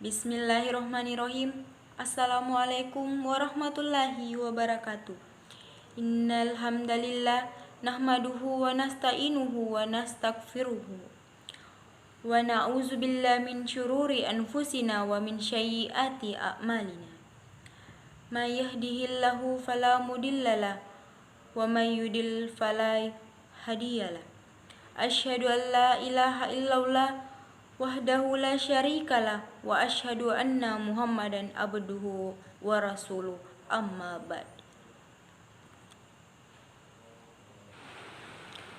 Bismillahirrohmanirrohim. Assalamualaikum warahmatullahi wabarakatuh. Innal hamdalillah nahmaduhu wa nasta'inuhu wa nastaghfiruhu wa na'udzubillahi min syururi anfusina wa min sayyiati a'malina. May yahdihillahu fala mudhillalah wa may yudlil fala hadiyalah. Asyhadu an la ilaha illallah wahdahu la syarikalah wa asyhadu anna Muhammadan abduhu wa rasuluh, amma ba'd.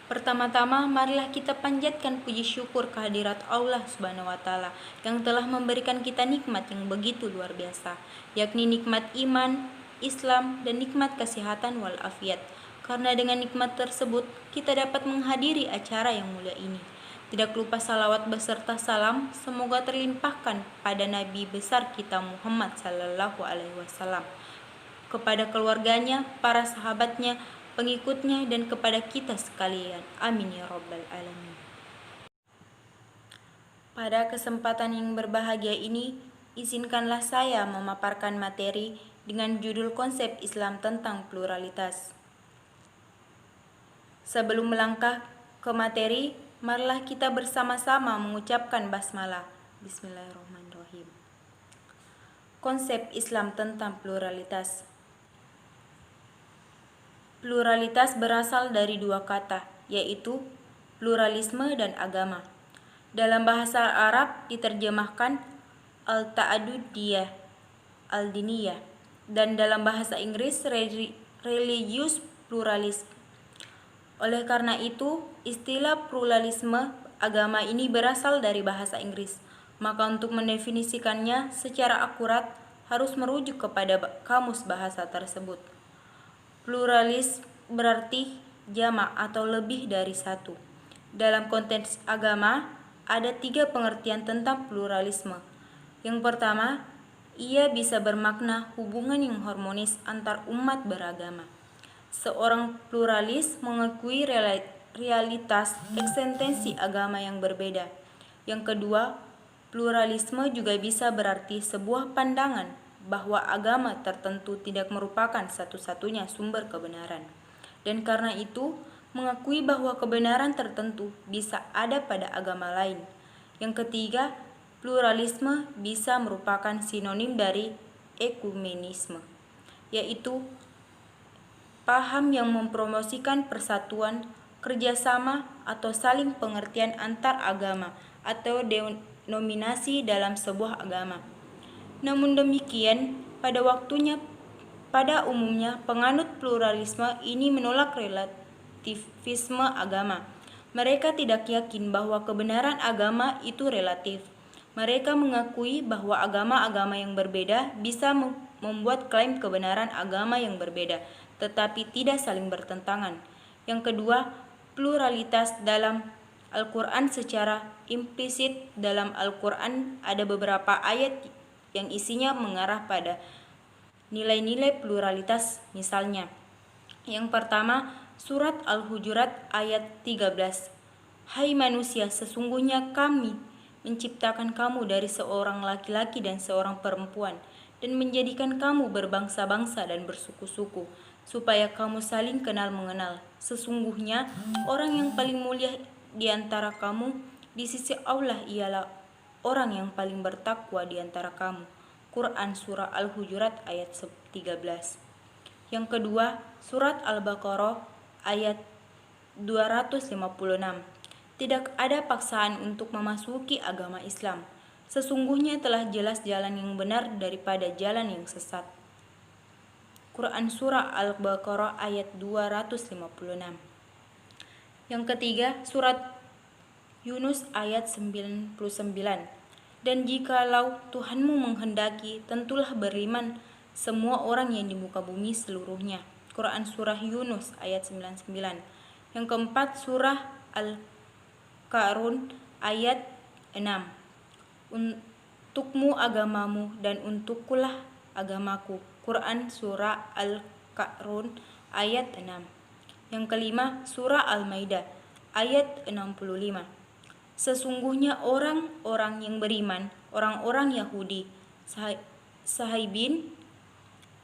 Pertama-tama marilah kita panjatkan puji syukur kehadirat Allah Subhanahu wa taala yang telah memberikan kita nikmat yang begitu luar biasa, yakni nikmat iman, Islam, dan nikmat kesehatan walafiat. Karena dengan nikmat tersebut kita dapat menghadiri acara yang mulia ini. Tidak lupa salawat beserta salam semoga terlimpahkan pada Nabi besar kita Muhammad sallallahu alaihi wasallam, kepada keluarganya, para sahabatnya, pengikutnya, dan kepada kita sekalian. Amin ya rabbal alamin. Pada kesempatan yang berbahagia ini, izinkanlah saya memaparkan materi dengan judul konsep Islam tentang pluralitas. Sebelum melangkah ke materi, marilah kita bersama-sama mengucapkan basmalah. Bismillahirrahmanirrahim. Konsep Islam tentang pluralitas. Pluralitas berasal dari dua kata, yaitu pluralisme dan agama. Dalam bahasa Arab diterjemahkan al-ta'adudiyah, al-diniyah, dan dalam bahasa Inggris religious pluralism. Oleh karena itu, istilah pluralisme agama ini berasal dari bahasa Inggris. Maka untuk mendefinisikannya secara akurat harus merujuk kepada kamus bahasa tersebut. Pluralis berarti jamak atau lebih dari satu. Dalam konteks agama, ada 3 pengertian tentang pluralisme. Yang pertama, ia bisa bermakna hubungan yang harmonis antar umat beragama. Seorang pluralis mengakui realitas eksistensi agama yang berbeda. Yang kedua, pluralisme juga bisa berarti sebuah pandangan bahwa agama tertentu tidak merupakan satu-satunya sumber kebenaran. Dan karena itu, mengakui bahwa kebenaran tertentu bisa ada pada agama lain. Yang ketiga, pluralisme bisa merupakan sinonim dari ekumenisme, yaitu paham yang mempromosikan persatuan, kerjasama, atau saling pengertian antar agama atau denominasi dalam sebuah agama. Namun demikian, pada umumnya penganut pluralisme ini menolak relativisme agama. Mereka tidak yakin bahwa kebenaran agama itu relatif. Mereka mengakui bahwa agama-agama yang berbeda bisa membuat klaim kebenaran agama yang berbeda, tetapi tidak saling bertentangan. Yang kedua, pluralitas dalam Al-Quran secara implisit. Dalam Al-Quran ada beberapa ayat yang isinya mengarah pada nilai-nilai pluralitas. Misalnya, yang pertama, surat Al-Hujurat ayat 13. Hai manusia, sesungguhnya kami menciptakan kamu dari seorang laki-laki dan seorang perempuan, dan menjadikan kamu berbangsa-bangsa dan bersuku-suku, supaya kamu saling kenal mengenal. Sesungguhnya orang yang paling mulia di antara kamu di sisi Allah ialah orang yang paling bertakwa di antara kamu. Quran Surah Al-Hujurat ayat 13. Yang kedua, surat Al-Baqarah ayat 256. Tidak ada paksaan untuk memasuki agama Islam. Sesungguhnya telah jelas jalan yang benar daripada jalan yang sesat. Quran Surah Al-Baqarah ayat 256. Yang ketiga, surat Yunus ayat 99. Dan jikalau Tuhanmu menghendaki, tentulah beriman semua orang yang di muka bumi seluruhnya. Quran Surah Yunus ayat 99. Yang keempat, surah Al-Ka'run ayat 6. Untukmu agamamu dan untukkulah agamaku. Quran Surah Al-Ka'run ayat 6. Yang kelima, surah Al-Maidah ayat 65. Sesungguhnya orang-orang yang beriman orang-orang Yahudi, Sahaibin,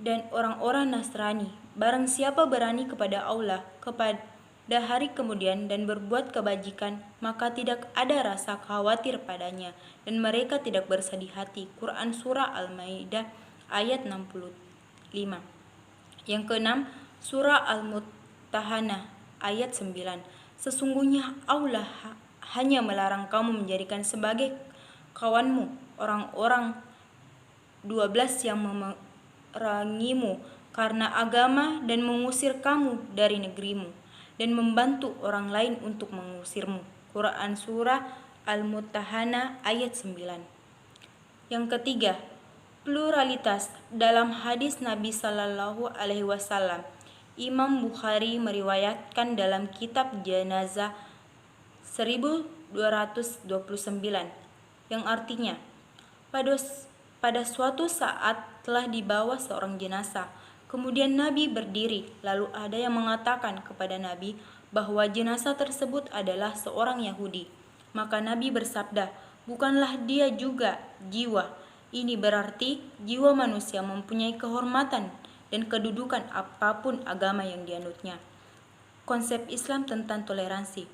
dan orang-orang Nasrani. Barang siapa berani kepada Allah pada hari kemudian dan berbuat kebajikan, maka tidak ada rasa khawatir padanya dan mereka tidak bersedih hati. Quran Surah Al-Maidah ayat 65. Yang keenam, Surah Al-Mumtahanah ayat 9. Sesungguhnya Allah hanya melarang kamu menjadikan sebagai kawanmu orang-orang 12 yang memerangimu karena agama dan mengusir kamu dari negerimu dan membantu orang lain untuk mengusirmu. Quran Surah Al-Mumtahanah ayat 9. Yang ketiga, pluralitas. Dalam hadis Nabi Shallallahu Alaihi Wasallam, Imam Bukhari meriwayatkan dalam kitab Jenazah 1229 yang artinya, pada suatu saat telah dibawa seorang jenazah. Kemudian Nabi berdiri, lalu ada yang mengatakan kepada Nabi bahwa jenazah tersebut adalah seorang Yahudi. Maka Nabi bersabda, bukanlah dia juga jiwa. Ini berarti jiwa manusia mempunyai kehormatan dan kedudukan apapun agama yang dianutnya. Konsep Islam tentang toleransi.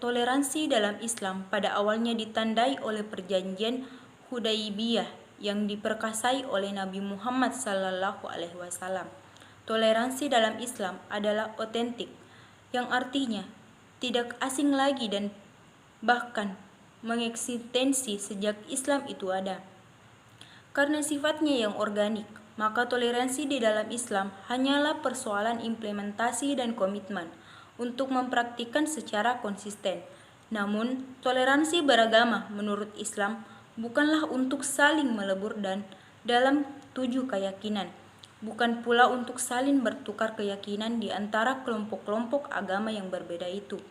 Toleransi dalam Islam pada awalnya ditandai oleh perjanjian Hudaibiyah yang diperkasai oleh Nabi Muhammad Sallallahu Alaihi Wasallam. Toleransi dalam Islam adalah otentik, yang artinya tidak asing lagi dan bahkan mengeksistensi sejak Islam itu ada. Karena sifatnya yang organik, maka toleransi di dalam Islam hanyalah persoalan implementasi dan komitmen untuk mempraktikkan secara konsisten. Namun, toleransi beragama menurut Islam bukanlah untuk saling melebur dan dalam 7 keyakinan, bukan pula untuk saling bertukar keyakinan di antara kelompok-kelompok agama yang berbeda itu.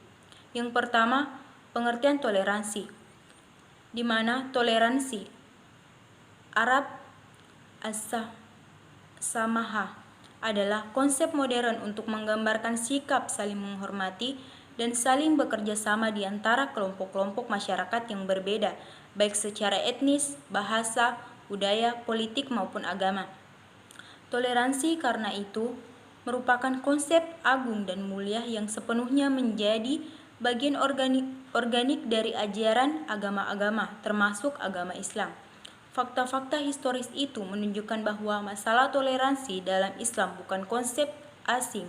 Yang pertama, pengertian toleransi, di mana toleransi Arab as-samaha adalah konsep modern untuk menggambarkan sikap saling menghormati dan saling bekerja sama di antara kelompok-kelompok masyarakat yang berbeda, baik secara etnis, bahasa, budaya, politik maupun agama. Toleransi karena itu merupakan konsep agung dan mulia yang sepenuhnya menjadi bagian organik dari ajaran agama-agama, termasuk agama Islam. Fakta-fakta historis itu menunjukkan bahwa masalah toleransi dalam Islam bukan konsep asing.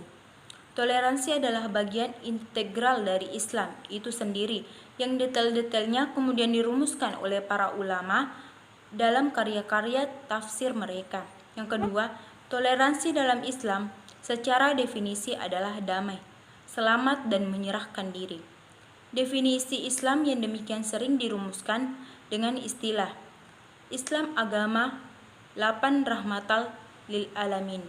Toleransi adalah bagian integral dari Islam itu sendiri, yang detail-detailnya kemudian dirumuskan oleh para ulama dalam karya-karya tafsir mereka. Yang kedua, toleransi dalam Islam secara definisi adalah damai, selamat, dan menyerahkan diri. Definisi Islam yang demikian sering dirumuskan dengan istilah Islam agama 8 rahmatal lil alamin,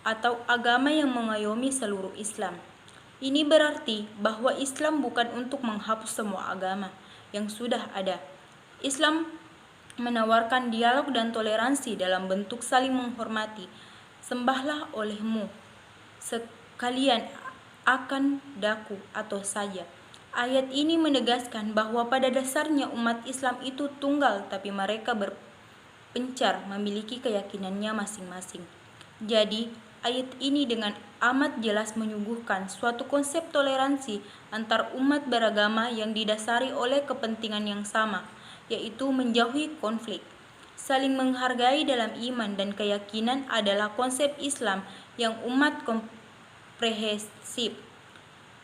atau agama yang mengayomi seluruh Islam. Ini berarti bahwa Islam bukan untuk menghapus semua agama yang sudah ada. Islam menawarkan dialog dan toleransi dalam bentuk saling menghormati. Sembahlah olehmu sekalian akan daku atau saja. Ayat ini menegaskan bahwa pada dasarnya umat Islam itu tunggal, tapi mereka berpencar memiliki keyakinannya masing-masing. Jadi, ayat ini dengan amat jelas menyuguhkan suatu konsep toleransi antar umat beragama yang didasari oleh kepentingan yang sama, yaitu menjauhi konflik. Saling menghargai dalam iman dan keyakinan adalah konsep Islam yang umat komprehensif.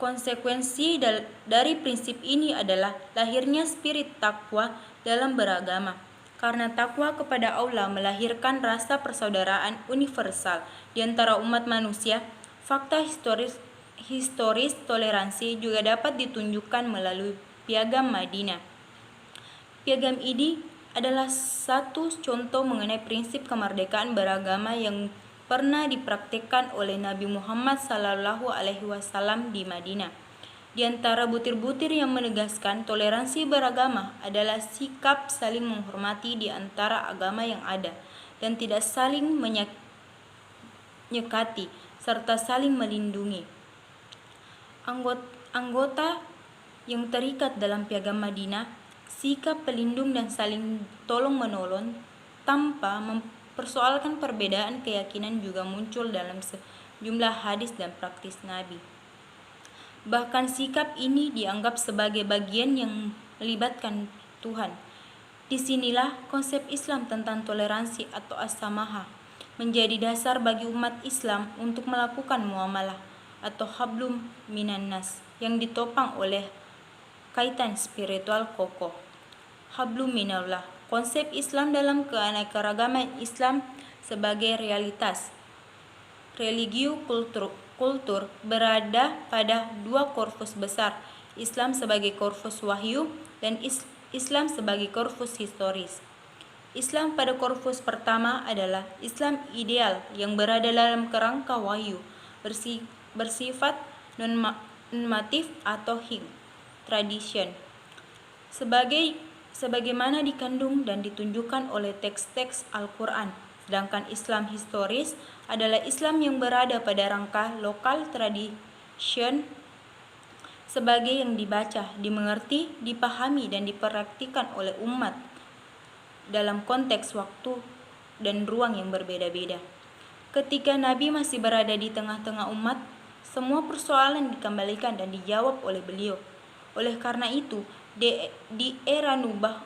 Konsekuensi dari prinsip ini adalah lahirnya spirit takwa dalam beragama. Karena takwa kepada Allah melahirkan rasa persaudaraan universal di antara umat manusia, fakta historis toleransi juga dapat ditunjukkan melalui Piagam Madinah. Piagam ini adalah satu contoh mengenai prinsip kemerdekaan beragama yang pernah dipraktikkan oleh Nabi Muhammad Sallallahu Alaihi Wasallam di Madinah. Di antara butir-butir yang menegaskan toleransi beragama adalah sikap saling menghormati di antara agama yang ada dan tidak saling menyekati serta saling melindungi. Anggota yang terikat dalam Piagam Madinah sikap pelindung dan saling tolong-menolong tanpa mempersoalkan perbedaan keyakinan juga muncul dalam sejumlah hadis dan praktis Nabi. Bahkan sikap ini dianggap sebagai bagian yang melibatkan Tuhan. Disinilah konsep Islam tentang toleransi atau as-samahah menjadi dasar bagi umat Islam untuk melakukan muamalah atau hablum minan nas yang ditopang oleh kaitan spiritual kokoh. Hablum minallah, konsep Islam dalam keanekaragaman Islam sebagai realitas. Religio kultur berada pada dua korpus besar, Islam sebagai korpus wahyu dan Islam sebagai korpus historis. Islam pada korpus pertama adalah Islam ideal yang berada dalam kerangka wahyu, bersifat normatif atau tradition, sebagaimana dikandung dan ditunjukkan oleh teks-teks Al-Quran. Sedangkan Islam historis adalah Islam yang berada pada rangka lokal tradition sebagai yang dibaca, dimengerti, dipahami, dan dipraktikkan oleh umat dalam konteks waktu dan ruang yang berbeda-beda. Ketika Nabi masih berada di tengah-tengah umat, semua persoalan dikembalikan dan dijawab oleh beliau. Oleh karena itu, di era nubuwah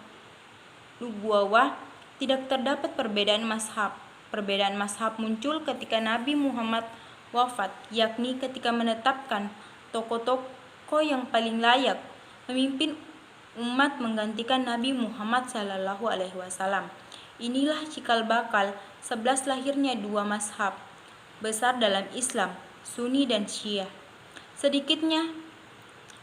tidak terdapat perbedaan mazhab. Perbedaan mazhab muncul ketika Nabi Muhammad wafat, yakni ketika menetapkan tokoh-tokoh yang paling layak memimpin umat menggantikan Nabi Muhammad SAW. Inilah cikal bakal 11 lahirnya dua mazhab besar dalam Islam, Sunni dan Syiah. Sedikitnya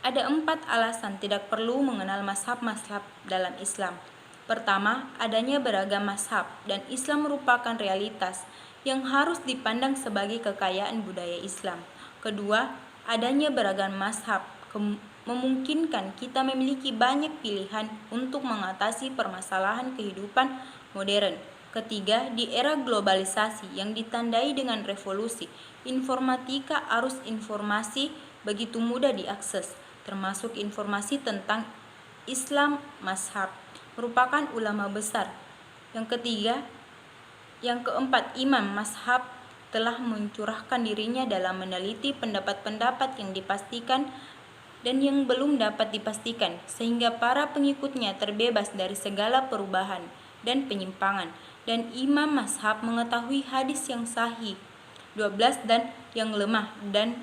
ada 4 alasan tidak perlu mengenal mazhab-mazhab dalam Islam. Pertama, adanya beragam mazhab dan Islam merupakan realitas yang harus dipandang sebagai kekayaan budaya Islam. Kedua, adanya beragam mazhab memungkinkan kita memiliki banyak pilihan untuk mengatasi permasalahan kehidupan modern. Ketiga, di era globalisasi yang ditandai dengan revolusi informatika, arus informasi begitu mudah diakses, termasuk informasi tentang Islam mazhab merupakan ulama besar. Yang keempat, imam mazhab telah mencurahkan dirinya dalam meneliti pendapat-pendapat yang dipastikan dan yang belum dapat dipastikan, sehingga para pengikutnya terbebas dari segala perubahan dan penyimpangan. Dan imam mazhab mengetahui hadis yang sahih, 12 dan yang lemah, dan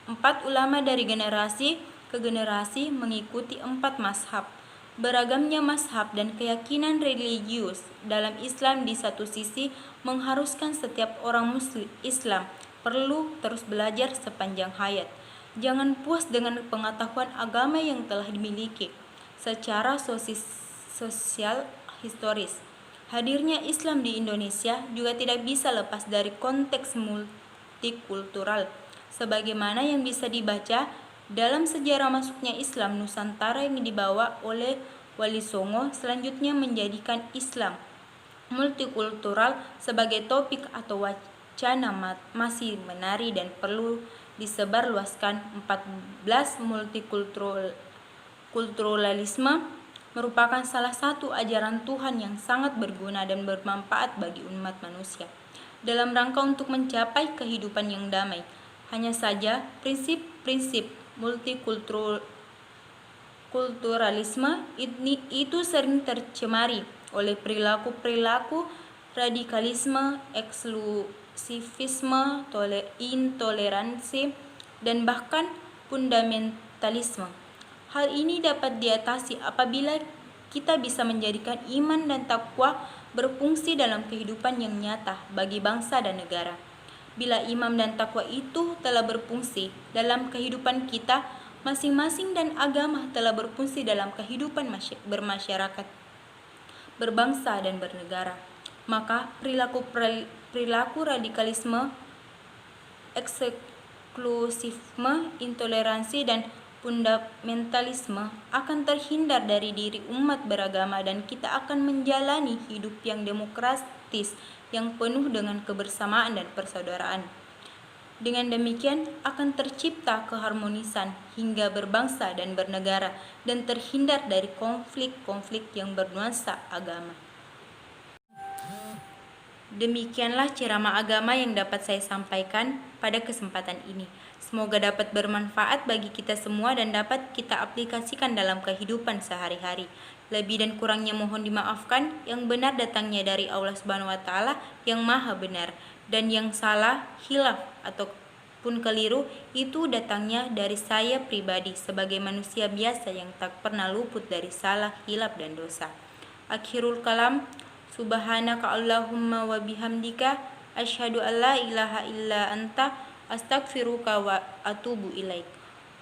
4 ulama dari generasi ke generasi mengikuti 4 mazhab. Beragamnya mazhab dan keyakinan religius dalam Islam di satu sisi mengharuskan setiap orang muslim Islam perlu terus belajar sepanjang hayat. Jangan puas dengan pengetahuan agama yang telah dimiliki secara sosial historis. Hadirnya Islam di Indonesia juga tidak bisa lepas dari konteks multikultural, sebagaimana yang bisa dibaca dalam sejarah masuknya Islam Nusantara yang dibawa oleh Wali Songo, selanjutnya menjadikan Islam multikultural sebagai topik atau wacana masih menarik dan perlu disebarluaskan. 14. Multikulturalisme merupakan salah satu ajaran Tuhan yang sangat berguna dan bermanfaat bagi umat manusia dalam rangka untuk mencapai kehidupan yang damai. Hanya saja prinsip-prinsip multikulturalisme itu sering tercemari oleh perilaku-perilaku radikalisme, eksklusifisme, intoleransi, dan bahkan fundamentalisme. Hal ini dapat diatasi apabila kita bisa menjadikan iman dan takwa berfungsi dalam kehidupan yang nyata bagi bangsa dan negara. Bila iman dan takwa itu telah berfungsi dalam kehidupan kita masing-masing dan agama telah berfungsi dalam kehidupan bermasyarakat, berbangsa dan bernegara, maka perilaku radikalisme, eksklusifisme, intoleransi, dan fundamentalisme akan terhindar dari diri umat beragama dan kita akan menjalani hidup yang demokratis yang penuh dengan kebersamaan dan persaudaraan. Dengan demikian akan tercipta keharmonisan hingga berbangsa dan bernegara dan terhindar dari konflik-konflik yang bernuansa agama. Demikianlah ceramah agama yang dapat saya sampaikan pada kesempatan ini. Semoga dapat bermanfaat bagi kita semua dan dapat kita aplikasikan dalam kehidupan sehari-hari. Lebih dan kurangnya mohon dimaafkan. Yang benar datangnya dari Allah Subhanahu wa taala yang Maha Benar, dan yang salah, hilaf ataupun keliru itu datangnya dari saya pribadi sebagai manusia biasa yang tak pernah luput dari salah, hilaf dan dosa. Akhirul kalam, subhanaka Allahumma wa bihamdika asyhadu an la ilaha illa anta astaghfiruka wa atubu ilaik.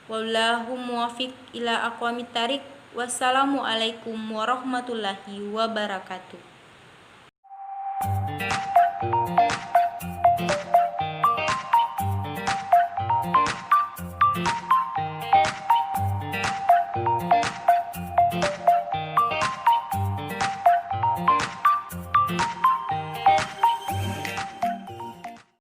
Wallahu muwaffiq ila aqwamit thariq. Wassalamu alaikum warahmatullahi wabarakatuh.